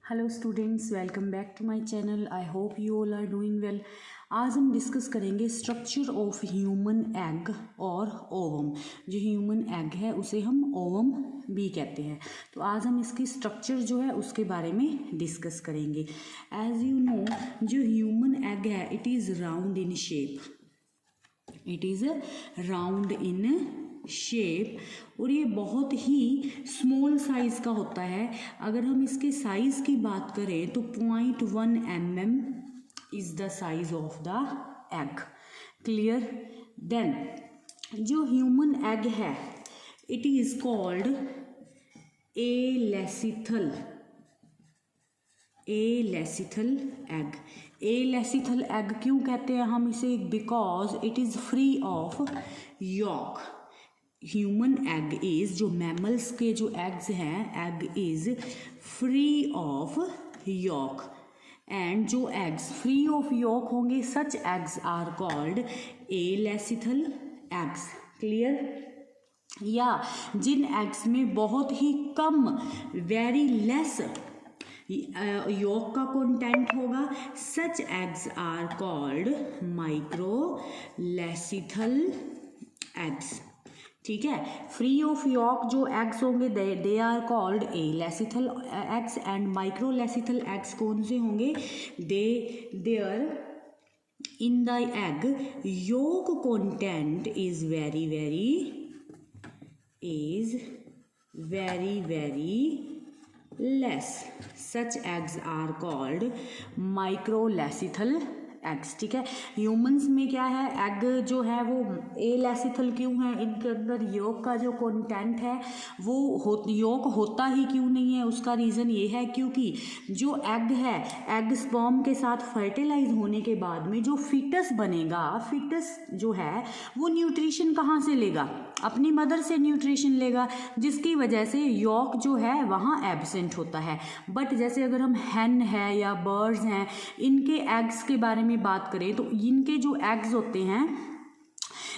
Hello students, welcome back to my channel. I hope you all are doing well. आज हम discuss करेंगे structure of human egg और ovum. जो human egg है उसे हम ओवम भी कहते हैं। तो आज हम इसकी स्ट्रक्चर जो है उसके बारे में डिस्कस करेंगे। एज यू नो, जो ह्यूमन एग है it is round in shape. It is round in shape और ये बहुत ही स्मॉल साइज़ का होता है। अगर हम इसके साइज़ की बात करें तो 0.1 mm is the size of the egg. Clear. Then जो ह्यूमन एग है it is called alecithal egg. Alecithal egg क्यों कहते हैं हम इसे? Because it is free of yolk. Human egg is, जो मैमल्स के जो एग्स हैं, egg is free of yolk. And जो एग्स फ्री ऑफ यॉक होंगे such eggs are called alecithal eggs. Clear. या जिन एग्स में बहुत ही कम, वेरी लेस यॉक का कंटेंट होगा, such eggs are called microlecithal eggs. ठीक है। फ्री ऑफ यॉक जो एग्स होंगे they are called alecithal eggs. And microlecithal eggs कौन से होंगे? There in the egg yolk content is very less. Such eggs are called microlecithal eggs. ठीक है। Humans में क्या है, एग जो है वो एलेसिथल क्यों है? इनके अंदर योक का जो कंटेंट है वो योक होता ही क्यों नहीं है? उसका रीज़न ये है क्योंकि जो एग है, एग स्पर्म के साथ फर्टिलाइज होने के बाद में जो फिटस बनेगा, फिटस जो है वो न्यूट्रिशन कहाँ से लेगा? अपनी मदर से न्यूट्रिशन लेगा, जिसकी वजह से यॉक जो है वहाँ एब्सेंट होता है। बट जैसे अगर हम हैन है या बर्ड्स हैं, इनके एग्स के बारे में बात करें तो इनके जो एग्स होते हैं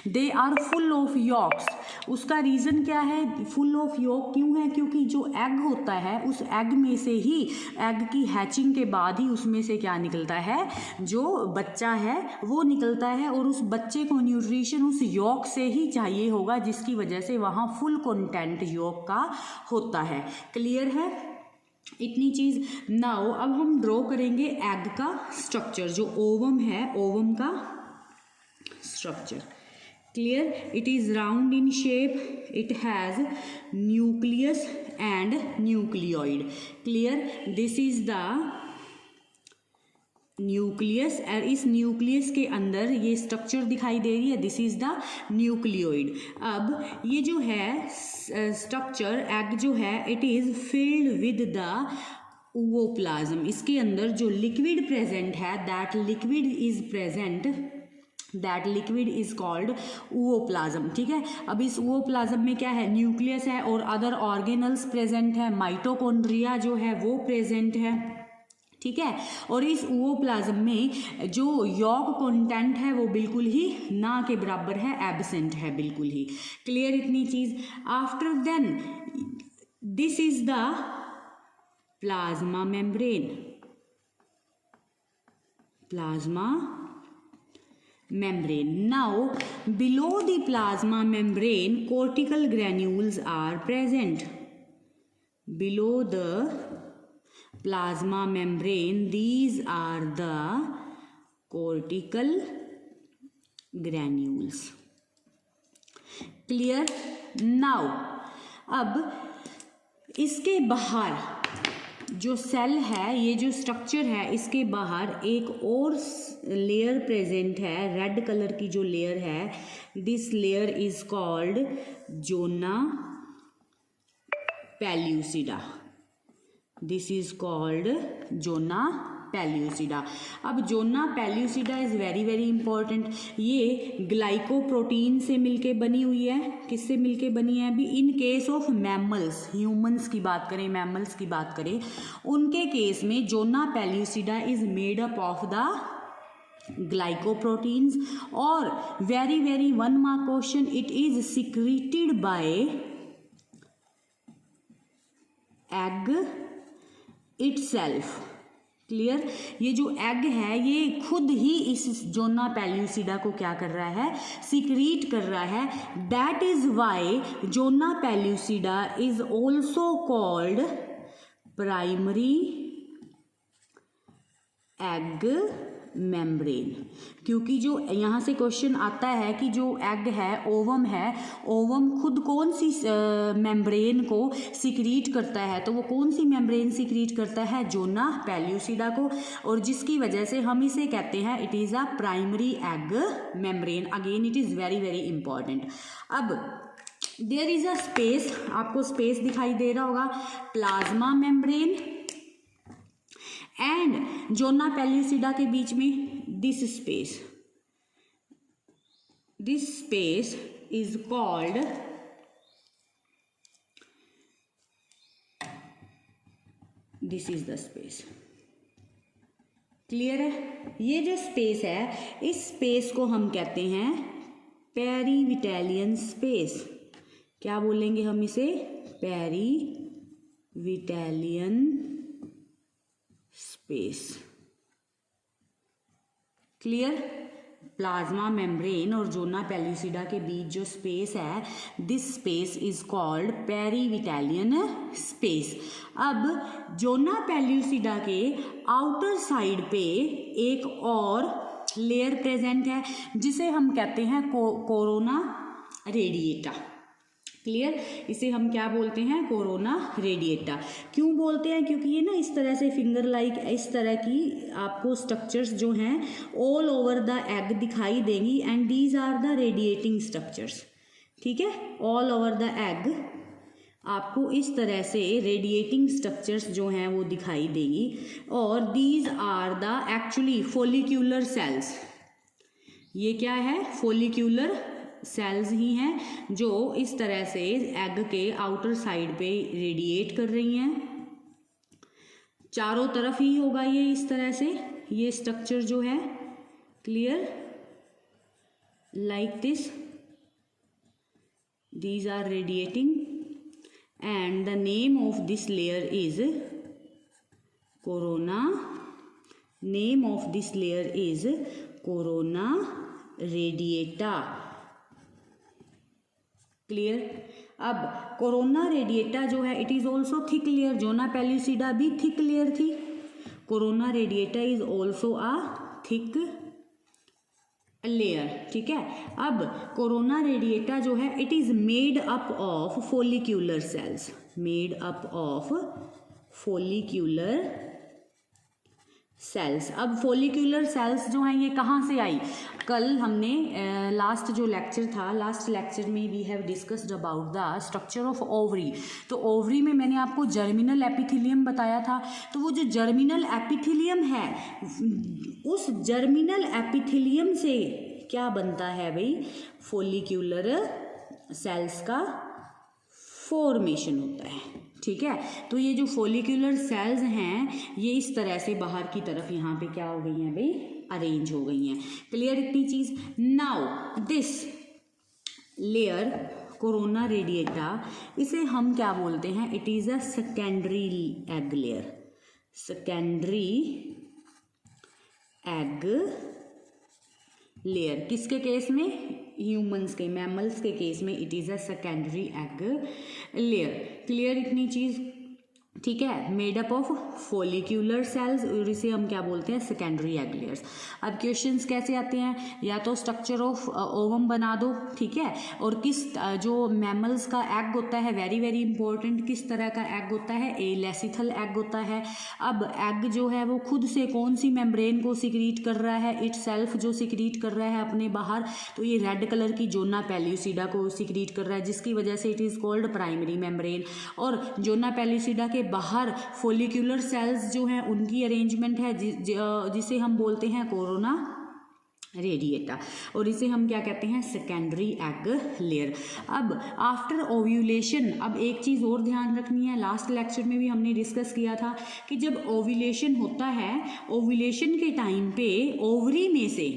they are full of yolks. उसका रीज़न क्या है? फुल ऑफ यॉक क्यों है? क्योंकि जो एग होता है उस एग में से ही, एग की हैचिंग के बाद ही उसमें से क्या निकलता है? जो बच्चा है वो निकलता है और उस बच्चे को न्यूट्रिशन उस यॉक से ही चाहिए होगा, जिसकी वजह से वहाँ फुल कंटेंट यॉक का होता है। क्लियर है इतनी चीज़। नाउ अब हम ड्रॉ करेंगे एग का स्ट्रक्चर, जो ओवम है, ओवम का structure. Clear. It is round in shape. It has nucleus and nucleoid. Clear. This is the nucleus. और इस न्यूक्लियस के अंदर ये स्ट्रक्चर दिखाई दे रही है, दिस इज द न्यूक्लियोइड। अब ये जो है स्ट्रक्चर, एग जो है it is filled with the ovoplasm. इसके अंदर जो लिक्विड प्रेजेंट है, that liquid is called ovoplasm. ठीक है। अब इस ओवोप्लाज्म में क्या है? न्यूक्लियस है और अदर ऑर्गेनल्स प्रेजेंट है, माइटोकॉन्ड्रिया जो है वो प्रेजेंट है। ठीक है। और इस ओवोप्लाज्म में जो यॉक कंटेंट है वो बिल्कुल ही ना के बराबर है, एब्सेंट है बिल्कुल ही। क्लियर इतनी चीज। After then this is the plasma membrane. Now below the plasma membrane cortical granules are present. Below the plasma membrane these are the cortical granules. Clear. Now अब इसके बाहर जो सेल है, ये जो स्ट्रक्चर है, इसके बाहर एक और लेयर प्रेजेंट है, रेड कलर की जो लेयर है, this layer is called zona pellucida. This is called zona pellucida. अब zona pellucida is very important. ये ग्लाइकोप्रोटीन से मिलके बनी हुई है। किससे मिलके बनी है? अभी in case of mammals, humans की बात करें, मैमल्स की बात करें, उनके केस में zona pellucida is made up of the glycoproteins. और very 1 mark question, it is secreted by egg itself. Clear, ये जो एग है ये खुद ही इस जोना पेल्यूसिडा को क्या कर रहा है, सिक्रीट कर रहा है। That is why zona pellucida is also called primary egg membrane. क्योंकि जो यहाँ से क्वेश्चन आता है कि जो एग है, ओवम खुद कौन सी मेम्ब्रेन को सिक्रीट करता है, तो वो कौन सी मेम्ब्रेन सिक्रीट करता है, जोना पेल्यूसिडा को, और जिसकी वजह से हम इसे कहते हैं it is a primary egg membrane. Again it is very very important. अब देयर इज अ स्पेस, आपको स्पेस दिखाई दे रहा होगा, plasma membrane and zona pellucida के बीच में this space is called this is the space. Clear है, ये जो स्पेस है इस स्पेस को हम कहते हैं पेरीविटेलियन स्पेस। क्या बोलेंगे हम इसे, perivitelline space. Clear, plasma membrane और जोना पेल्यूसिडा के बीच जो स्पेस है, this space is called perivitelline space. अब जोना पेल्यूसिडा के आउटर साइड पे एक और लेयर प्रेजेंट है जिसे हम कहते हैं कोरोना रेडिएटा। क्लियर, इसे हम क्या बोलते हैं, कोरोना रेडिएटा। क्यों बोलते हैं, क्योंकि ये ना इस तरह से फिंगर लाइक इस तरह की आपको स्ट्रक्चर्स जो हैं ऑल ओवर द एग दिखाई देंगी and these are the radiating structures. ठीक है, ऑल ओवर द एग आपको इस तरह से रेडिएटिंग स्ट्रक्चर्स जो हैं वो दिखाई देंगी, और these are the actually follicular cells. ये क्या है, फोलिक्यूलर सेल्स ही हैं जो इस तरह से एग के आउटर साइड पे रेडिएट कर रही हैं। चारों तरफ ही होगा ये इस तरह से, ये स्ट्रक्चर जो है। Clear, like this, these are radiating and the name of this layer is corona. Name of this layer is corona radiata. Clear, अब कोरोना रेडिएटा जो है it is also thick layer. Zona pellucida भी thick layer थी, corona radiata is also a thick layer. ठीक है, अब corona radiata जो है it is made up of follicular cells, made up of follicular cells. अब फोलिक्यूलर सेल्स जो हैं ये कहाँ से आई, कल हमने लास्ट जो लेक्चर था, लास्ट लेक्चर में we have discussed about the structure of ovary. तो ओवरी में मैंने आपको जर्मिनल एपिथेलियम बताया था। तो वो जो जर्मिनल एपिथेलियम है, उस जर्मिनल एपिथेलियम से क्या बनता है भाई, फोलिक्यूलर सेल्स का फॉर्मेशन होता है। ठीक है, तो ये जो फोलिक्यूलर सेल्स हैं ये इस तरह से बाहर की तरफ यहाँ पे क्या हो गई हैं भाई, अरेंज हो गई हैं। क्लियर इतनी चीज। Now this layer corona radiata, इसे हम क्या बोलते हैं, it is a secondary egg layer. Secondary egg layer किसके केस में, ह्यूमंस के, मैमल्स के केस में it is a secondary egg layer. Clear इतनी चीज, ठीक है, made up of follicular cells, और इसे हम क्या बोलते हैं, सेकेंडरी एग लेयर्स। अब क्वेश्चंस कैसे आते हैं, या तो स्ट्रक्चर ऑफ ओवम बना दो, ठीक है, और किस जो मैमल्स का एग होता है, वेरी वेरी इंपॉर्टेंट, किस तरह का एग होता है, ए लेसिथल एग होता है। अब एग जो है वो खुद से कौन सी मेम्ब्रेन को सिक्रीट कर रहा है, इट सेल्फ जो सिक्रीट कर रहा है अपने बाहर, तो ये रेड कलर की जोना पेल्यूसिडा को सिक्रीट कर रहा है, जिसकी वजह से it is called primary membrane. और जोना पेल्यूसिडा के बाहर फोलिक्यूलर सेल्स जो हैं उनकी अरेंजमेंट है जिसे हम बोलते हैं कोरोना रेडिएटा, और इसे हम क्या कहते हैं, सेकेंडरी एग लेयर। अब आफ्टर ओव्यूलेशन, अब एक चीज़ और ध्यान रखनी है, लास्ट लेक्चर में भी हमने डिस्कस किया था कि जब ओव्यूलेशन होता है, ओव्यूलेशन के टाइम पे ओवरी में से,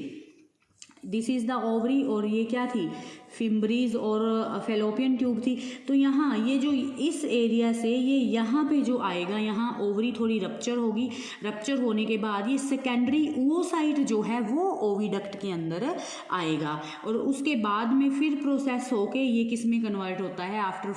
दिस इज द ओवरी और ये क्या थी, फिम्ब्रीज और फेलोपियन ट्यूब थी, तो यहाँ ये जो इस एरिया से ये यहाँ पे जो आएगा, यहाँ ओवरी थोड़ी रप्चर होगी, रप्चर होने के बाद ये सेकेंडरी oocyte जो है वो ओविडक्ट के अंदर आएगा और उसके बाद में फिर प्रोसेस होके ये किस में कन्वर्ट होता है, आफ्टर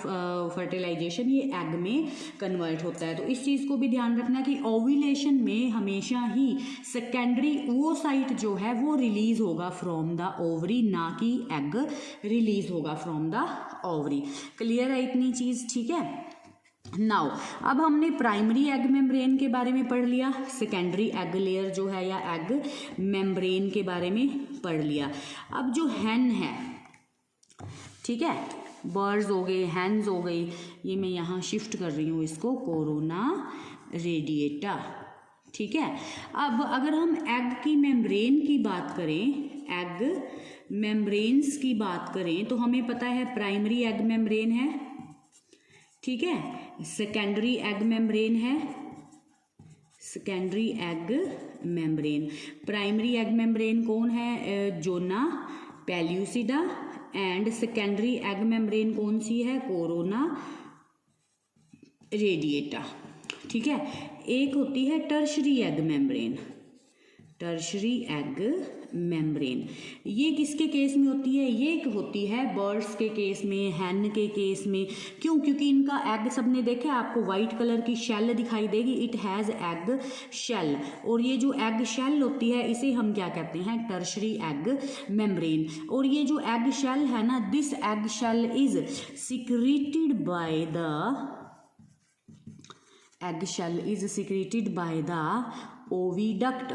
फर्टिलाइजेशन ये एग में कन्वर्ट होता है। तो इस चीज़ को भी ध्यान रखना कि ओव्यूलेशन में हमेशा ही सेकेंडरी oocyte जो है वो रिलीज होगा फ्रॉम द ओवरी, ना कि एग रिलीज होगा फ्रॉम द ओवरी। क्लियर है इतनी चीज? ठीक है। नाउ अब हमने प्राइमरी एग मेम्ब्रेन के बारे में पढ़ लिया, सेकेंडरी एग लेयर जो है या एग मेम्ब्रेन के बारे में पढ़ लिया। अब जो हैन है, ठीक है, बर्ड्स हो गए, हैंस हो गई, ये मैं यहाँ शिफ्ट कर रही हूँ इसको, कोरोना रेडिएटा। ठीक है। अब अगर हम एग की मेम्ब्रेन की बात करें, एग मेम्ब्रेन्स की बात करें, तो हमें पता है प्राइमरी एग मेम्ब्रेन है, ठीक है, सेकेंडरी एग मेम्ब्रेन है, secondary egg membrane. Primary egg membrane कौन है? Zona pellucida. And secondary egg membrane कौन सी है? Corona radiata. ठीक है। एक होती है tertiary egg membrane, tertiary egg membrane, ये किसके केस में होती है? ये एक होती है बर्ड्स के केस में, हैन के केस में। क्यों? क्योंकि इनका एग सबने देखा, आपको वाइट कलर की शेल दिखाई देगी, इट हैज़ एग शेल, और ये जो एग शेल होती है इसे हम क्या कहते हैं? Tertiary egg membrane. और ये जो एग शेल है ना, this egg shell is secreted by the egg shell is secreted by the oviduct।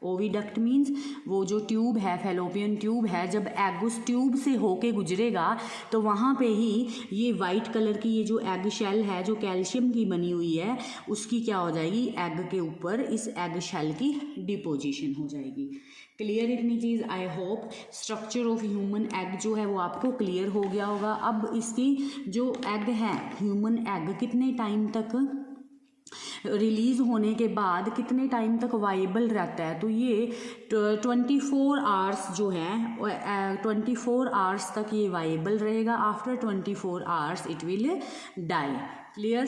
Oviduct means वो जो ट्यूब है, फेलोपियन ट्यूब है, जब एग उस ट्यूब से होके गुजरेगा तो वहाँ पे ही ये वाइट कलर की ये जो एग शेल है, जो कैल्शियम की बनी हुई है, उसकी क्या हो जाएगी? एग के ऊपर इस एग शेल की डिपोजिशन हो जाएगी। क्लियर इतनी चीज़? I hope structure of human egg जो है वो आपको क्लियर हो गया होगा। अब इसकी जो एग है, ह्यूमन एग, कितने टाइम तक रिलीज़ होने के बाद कितने टाइम तक वाइबल रहता है? तो ये 24 आवर्स जो है, 24 आवर्स तक ये वाइबल रहेगा। After 24 hours it will die. Clear?